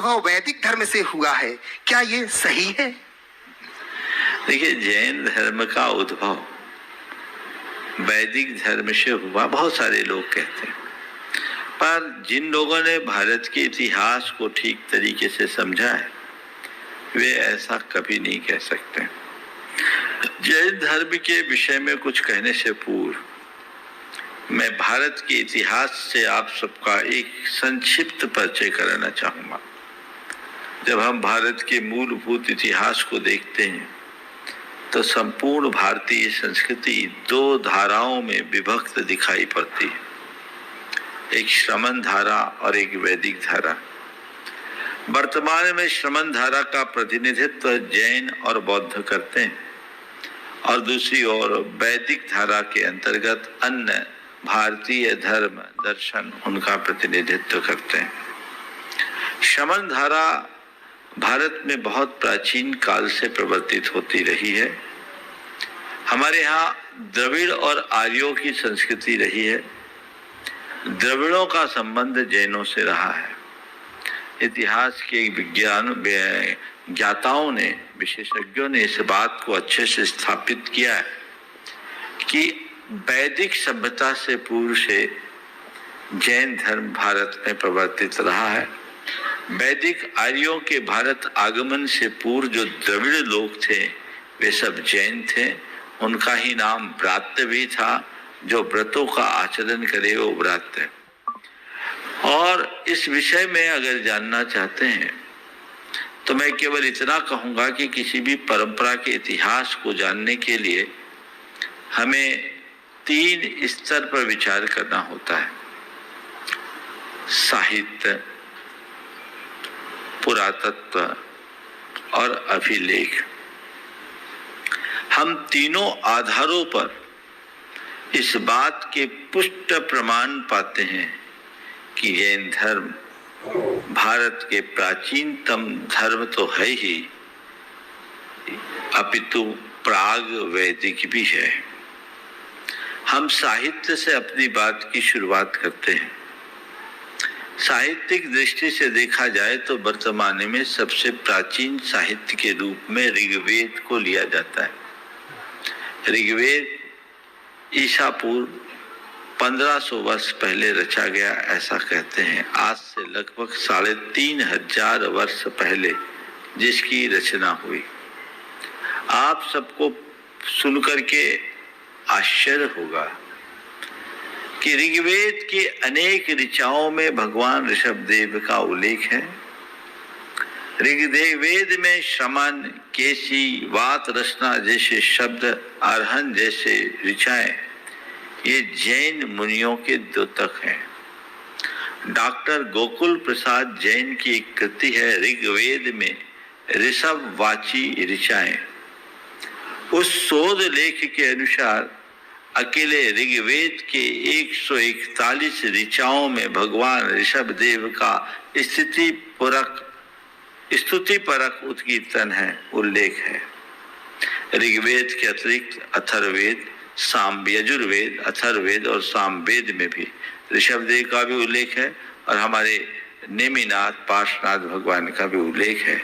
उद्भव वैदिक धर्म से हुआ है, क्या ये सही है? देखिए, जैन धर्म का उद्भव वैदिक धर्म से हुआ, बहुत सारे लोग कहते हैं, पर जिन लोगों ने भारत के इतिहास को ठीक तरीके से समझा है वे ऐसा कभी नहीं कह सकते। जैन धर्म के विषय में कुछ कहने से पूर्व मैं भारत के इतिहास से आप सबका एक संक्षिप्त परिचय कराना चाहूँगा। जब हम भारत के मूलभूत इतिहास को देखते हैं तो संपूर्ण भारतीय संस्कृति दो धाराओं में विभक्त दिखाई पड़ती है, एक श्रमण धारा और एक वैदिक धारा। वर्तमान में श्रमण धारा का प्रतिनिधित्व जैन और बौद्ध करते हैं और दूसरी ओर वैदिक धारा के अंतर्गत अन्य भारतीय धर्म दर्शन उनका प्रतिनिधित्व करते हैं। श्रमण धारा भारत में बहुत प्राचीन काल से प्रवर्तित होती रही है। हमारे यहाँ द्रविड़ और आर्यों की संस्कृति रही है। द्रविड़ों का संबंध जैनों से रहा है। इतिहास के विज्ञान ज्ञाताओं ने, विशेषज्ञों ने इस बात को अच्छे से स्थापित किया है कि वैदिक सभ्यता से पूर्व से जैन धर्म भारत में प्रवर्तित रहा है। वैदिक आर्यों के भारत आगमन से पूर्व जो द्रविड़ लोग थे वे सब जैन थे। उनका ही नाम व्रात्य भी था, जो व्रतों का आचरण करे वो व्रत है। और इस विषय में अगर जानना चाहते हैं तो मैं केवल इतना कहूँगा कि किसी भी परंपरा के इतिहास को जानने के लिए हमें 3 स्तर पर विचार करना होता है: साहित्य, पुरातत्व और अभिलेख। हम तीनों आधारों पर इस बात के पुष्ट प्रमाण पाते हैं कि जैन धर्म भारत के प्राचीनतम धर्म तो है ही, अपितु प्राग वैदिक भी है। हम साहित्य से अपनी बात की शुरुआत करते हैं। साहित्यिक दृष्टि से देखा जाए तो वर्तमान में सबसे प्राचीन साहित्य के रूप में ऋग्वेद को लिया जाता है। ऋग्वेद ईसा पूर्व 1500 वर्ष पहले रचा गया, ऐसा कहते हैं। आज से लगभग 3500 वर्ष पहले जिसकी रचना हुई। आप सबको सुनकर के आश्चर्य होगा कि ऋग्वेद के अनेक ऋचाओं में भगवान ऋषभदेव का उल्लेख है। ऋग्वेद में श्रमण, केसी, वात रचना जैसे शब्द, अर्हन जैसे ऋचाएं ये जैन मुनियों के द्योतक हैं। डॉक्टर गोकुल प्रसाद जैन की एक कृति है ऋग्वेद में ऋषभ वाची ऋचाएं। उस शोध लेख के अनुसार अकेले ऋग्वेद के 141 ऋचाओं में भगवान ऋषभदेव का स्तुति परक उत्कीर्तन है, उल्लेख है। ऋग्वेद के अतिरिक्त अथर्ववेद, यजुर्वेद, अथर्ववेद और सामवेद में भी ऋषभदेव का भी उल्लेख है और हमारे नेमिनाथ पार्श्वनाथ भगवान का भी उल्लेख है।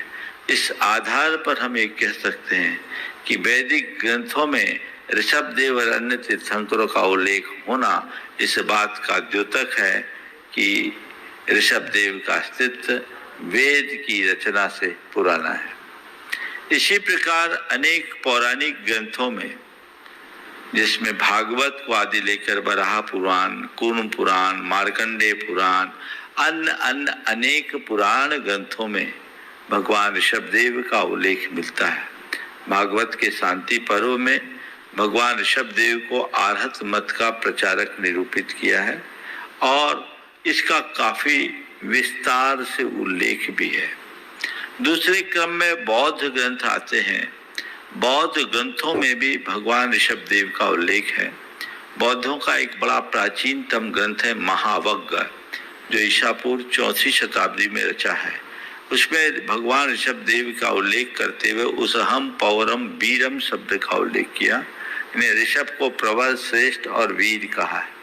इस आधार पर हम ये कह सकते हैं कि वैदिक ग्रंथों में ऋषभदेव और अन्य तीर्थंकरों का उल्लेख होना इस बात का द्योतक है कि ऋषभदेव का अस्तित्व वेद की रचना से पुराना है। इसी प्रकार अनेक पौराणिक ग्रंथों में, जिसमें भागवत को आदि लेकर वराह पुराण, कूर्म पुराण, मार्कंडेय पुराण, अन्य अनेक पुराण ग्रंथों में भगवान ऋषभदेव का उल्लेख मिलता है। भागवत के शांति पर्व में भगवान ऋषभदेव को आर्हत मत का प्रचारक निरूपित किया है और इसका काफी विस्तार से उल्लेख भी है। दूसरे क्रम में बौद्ध ग्रंथ आते हैं। बौद्ध ग्रंथों में भी भगवान ऋषभदेव का उल्लेख है। बौद्धों का एक बड़ा प्राचीनतम ग्रंथ है महावग्ग, जो ईसा पूर्व 4वीं शताब्दी में रचा है। उसमें भगवान ऋषभदेव का उल्लेख करते हुए उसहम पौरम वीरम शब्द का उल्लेख किया। इन्हें ऋषभ को प्रवर, श्रेष्ठ और वीर कहा है।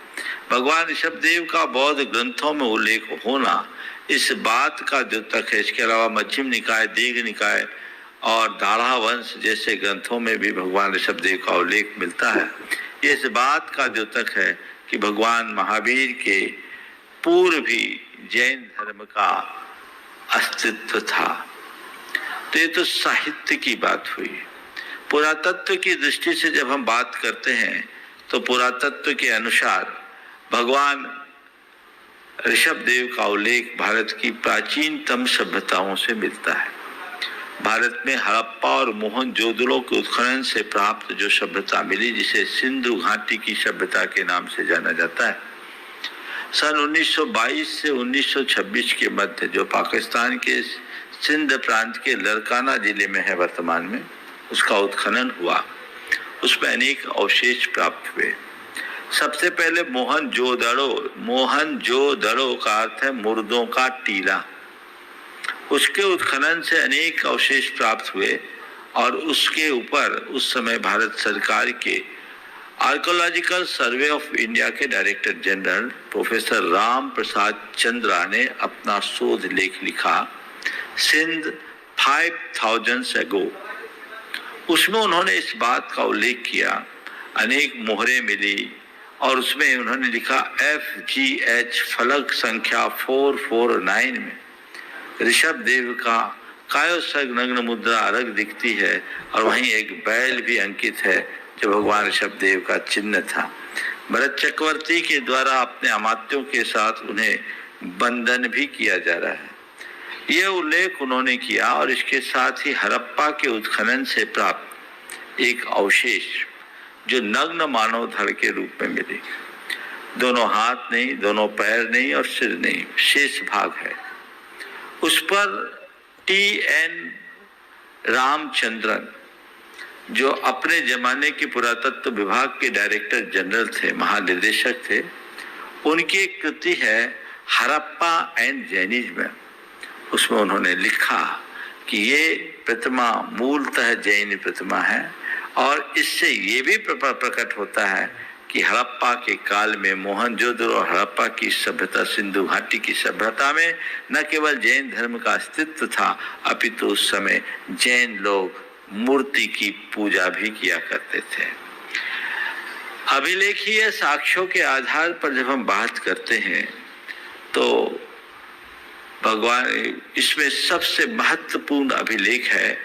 भगवान ऋषभदेव का बौद्ध ग्रंथों में उल्लेख होना इस बात का द्योतक है। इसके अलावा मध्यम निकाय, दीर्घ निकाय और दाढ़ा वंश जैसे ग्रंथों में भी भगवान ऋषभदेव का उल्लेख मिलता है। ये इस बात का द्योतक है कि भगवान महावीर के पूर्व भी जैन धर्म का अस्तित्व था। तो ये तो साहित्य की बात हुई। पुरातत्व की दृष्टि से जब हम बात करते हैं तो पुरातत्व के अनुसार भगवान ऋषभदेव का उल्लेख भारत की प्राचीनतम सभ्यताओं से मिलता है। भारत में हड़प्पा और मोहनजोदड़ो के उत्खनन से प्राप्त जो सभ्यता मिली, जिसे सिंधु घाटी की सभ्यता के नाम से जाना जाता है, सन 1922 से 1926 के मध्य जो पाकिस्तान के सिंध प्रांत के लड़काना जिले में है वर्तमान में, उसका उत्खनन हुआ। उसमें अनेक अवशेष प्राप्त हुए। सबसे पहले मोहनजोदड़ो का अर्थ है मुर्दों का टीला। उसके उत्खनन से अनेक अवशेष प्राप्त हुए और उसके ऊपर उस समय भारत सरकार के आर्कोलॉजिकल सर्वे ऑफ इंडिया के director general professor Ram Prasad Chandra ने अपना शोध लेख लिखा, सिंध 5000 ago। उसमें उन्होंने इस बात का उल्लेख किया, अनेक मोहरें मिली और उसमें उन्होंने लिखा FGH फलक संख्या 449 में ऋषभदेव का कायोसर्ग नग्न मुद्रा अलग दिखती है और वहीं एक बैल भी अंकित है जो भगवान ऋषभदेव का चिन्ह था। भरत चक्रवर्ती के द्वारा अपने अमात्यों के साथ उन्हें बंधन भी किया जा रहा है। यह उल्लेख उन्होंने किया और इसके साथ ही हड़प्पा के उत्खनन से प्राप्त एक अवशेष जो नग्न मानव धड़ के रूप में मिले, दोनों हाथ नहीं, दोनों पैर नहीं और सिर नहीं, शेष भाग है। उस पर TN रामचंद्रन जो अपने जमाने के पुरातत्व विभाग के डायरेक्टर जनरल थे, महानिदेशक थे, उनकी एक कृति है हड़प्पा एंड जैनिज्म। उसमें उन्होंने लिखा कि ये प्रतिमा मूलतः जैन प्रतिमा है और इससे ये भी प्रकट होता है कि हड़प्पा के काल में मोहनजोदड़ो और हड़प्पा की सभ्यता, सिंधु घाटी की सभ्यता में न केवल जैन धर्म का अस्तित्व था अपितु उस समय जैन लोग मूर्ति की पूजा भी किया करते थे। अभिलेखीय साक्ष्यों के आधार पर जब हम बात करते हैं तो भगवान इसमें सबसे महत्वपूर्ण अभिलेख है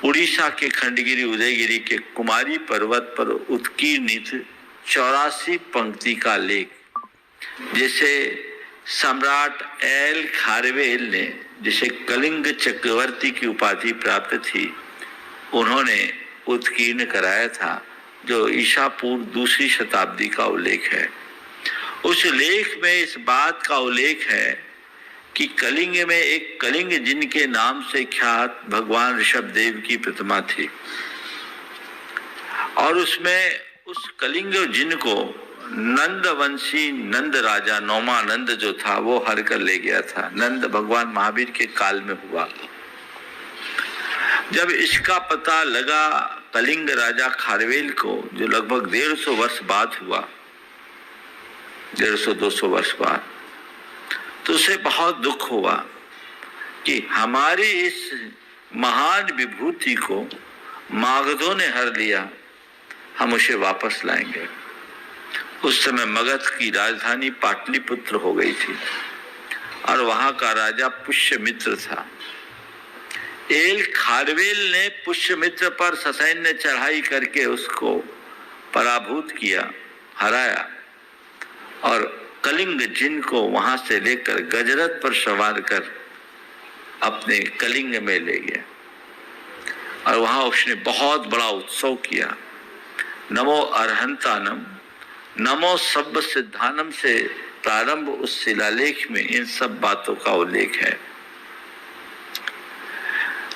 उड़ीसा के खंडगिरी उदयगिरी के कुमारी पर्वत पर उत्कीर्णित 84 पंक्ति का लेख, जिसे सम्राट एल खारवेल ने, जिसे कलिंग चक्रवर्ती की उपाधि प्राप्त थी, उन्होंने उत्कीर्ण कराया था, जो ईसा पूर्व 2री शताब्दी का उल्लेख है। उस लेख में इस बात का उल्लेख है कि कलिंग में एक कलिंग जिन के नाम से ख्यात भगवान ऋषभदेव की प्रतिमा थी और उसमें उस कलिंग जिन को नंदवंशी नंद राजा नौमानंद जो था वो हर कर ले गया था। नंद भगवान महावीर के काल में हुआ। जब इसका पता लगा कलिंग राजा खारवेल को, जो लगभग 150 वर्ष बाद हुआ, 150-200 वर्ष बाद, तो उसे बहुत दुख हुआ कि हमारी इस महान विभूति को मागधों ने हर लिया, हम उसे वापस लाएंगे। उस समय मगध की राजधानी पाटलिपुत्र हो गई थी और वहां का राजा पुष्यमित्र था। एल खारवेल ने पुष्यमित्र पर ससैन्य चढ़ाई करके उसको पराभूत किया, हराया और कलिंग जिन को वहां से लेकर गजरथ पर सवार कर अपने कलिंग में ले गया और वहां उसने बहुत बड़ा उत्सव किया। नमो अरहंतानम, नमो सब्ब सिद्धानम से प्रारंभ उस शिलालेख में इन सब बातों का उल्लेख है।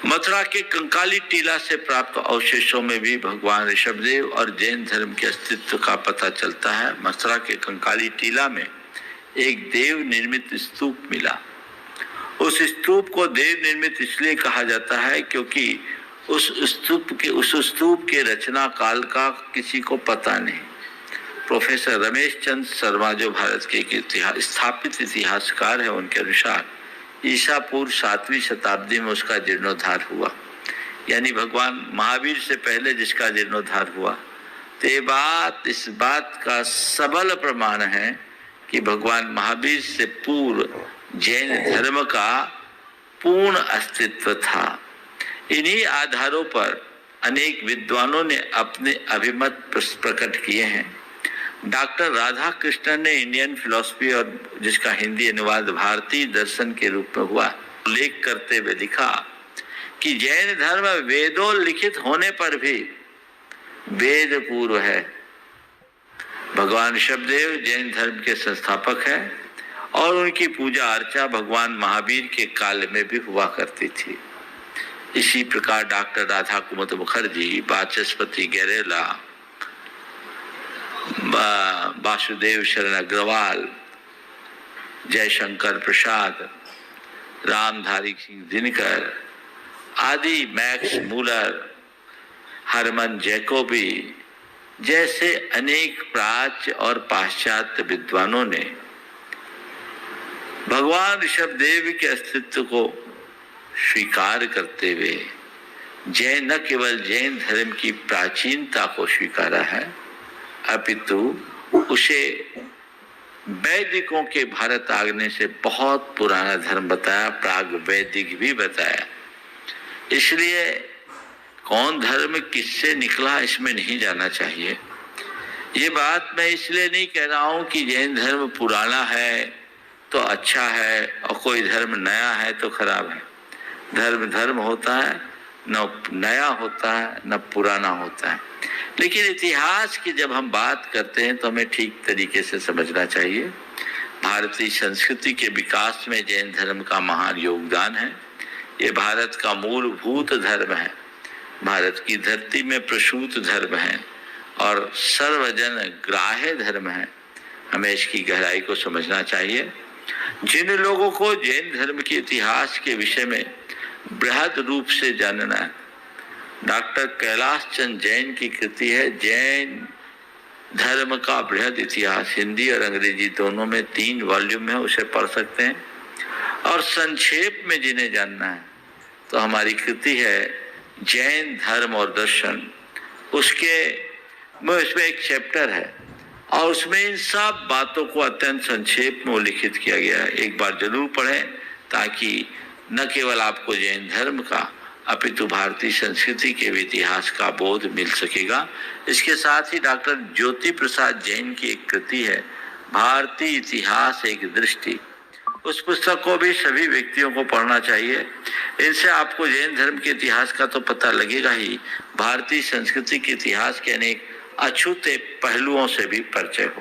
मथुरा के कंकाली टीला से प्राप्त अवशेषों में भी भगवान ऋषभदेव और जैन धर्म के अस्तित्व का पता चलता है। मथुरा के कंकाली टीला में एक देव निर्मित स्तूप मिला। उस स्तूप को देव निर्मित इसलिए कहा जाता है क्योंकि उस स्तूप के रचना काल का किसी को पता नहीं। प्रोफेसर रमेश चंद्र शर्मा जो भारत के एक स्थापित इतिहासकार है, उनके अनुसार ईसा पूर्व 7वीं शताब्दी में उसका जीर्णोद्धार हुआ, यानी भगवान महावीर से पहले जिसका जीर्णोद्धार हुआ। तो ये बात इस बात का सबल प्रमाण है कि भगवान महावीर से पूर्व जैन धर्म का पूर्ण अस्तित्व था। इन्हीं आधारों पर अनेक विद्वानों ने अपने अभिमत प्रकट किए हैं। डॉक्टर राधा कृष्णन ने इंडियन फिलॉसफी और जिसका हिंदी अनुवाद भारतीय दर्शन के रूप में हुआ उल्लेख करते हुए लिखा कि जैन धर्म वेदों लिखित होने पर भी वेद पूर्व है। भगवान ऋषभदेव जैन धर्म के संस्थापक हैं और उनकी पूजा अर्चा भगवान महावीर के काल में भी हुआ करती थी। इसी प्रकार डॉक्टर राधा कुमुद मुखर्जी, वाचस्पति गैरेला, वासुदेव शरण अग्रवाल, जयशंकर प्रसाद, रामधारी सिंह दिनकर आदि, मैक्स मूलर, हरमन जैकोबी जैसे अनेक प्राच्य और पाश्चात्य विद्वानों ने भगवान ऋषभदेव के अस्तित्व को स्वीकार करते हुए न केवल जैन धर्म की प्राचीनता को स्वीकारा है, अपितु उसे वैदिकों के भारत आगमन से बहुत पुराना धर्म बताया, प्राग वैदिक भी बताया। इसलिए कौन धर्म किससे निकला इसमें नहीं जाना चाहिए। ये बात मैं इसलिए नहीं कह रहा हूं कि जैन धर्म पुराना है तो अच्छा है और कोई धर्म नया है तो खराब है। धर्म धर्म होता है, न नया होता है न पुराना होता है। लेकिन इतिहास की जब हम बात करते हैं तो हमें ठीक तरीके से समझना चाहिए। भारतीय संस्कृति के विकास में जैन धर्म का महान योगदान है। ये भारत का मूलभूत धर्म है, भारत की धरती में प्रसूत धर्म है और सर्वजन ग्राह्य धर्म है। हमें इसकी गहराई को समझना चाहिए। जिन लोगों को जैन धर्म के इतिहास के विषय में बृहद रूप से जानना है, डॉक्टर कैलाश चंद जैन की कृति है जैन धर्म का बृहद इतिहास, हिंदी और अंग्रेजी दोनों में 3 वॉल्यूम है, उसे पढ़ सकते हैं। और संक्षेप में जिन्हें जानना है तो हमारी कृति है जैन धर्म और दर्शन, उसमें एक चैप्टर है और उसमें इन सब बातों को अत्यंत संक्षेप में लिखित किया गया है। एक बार जरूर पढ़ें ताकि न केवल आपको जैन धर्म का अपितु भारतीय संस्कृति के इतिहास का बोध मिल सकेगा। इसके साथ ही डॉक्टर ज्योति प्रसाद जैन की एक कृति है भारतीय इतिहास एक दृष्टि, उस पुस्तक को भी सभी व्यक्तियों को पढ़ना चाहिए। इनसे आपको जैन धर्म के इतिहास का तो पता लगेगा ही, भारतीय संस्कृति के इतिहास के अनेक अछूते पहलुओं से भी परिचय हो।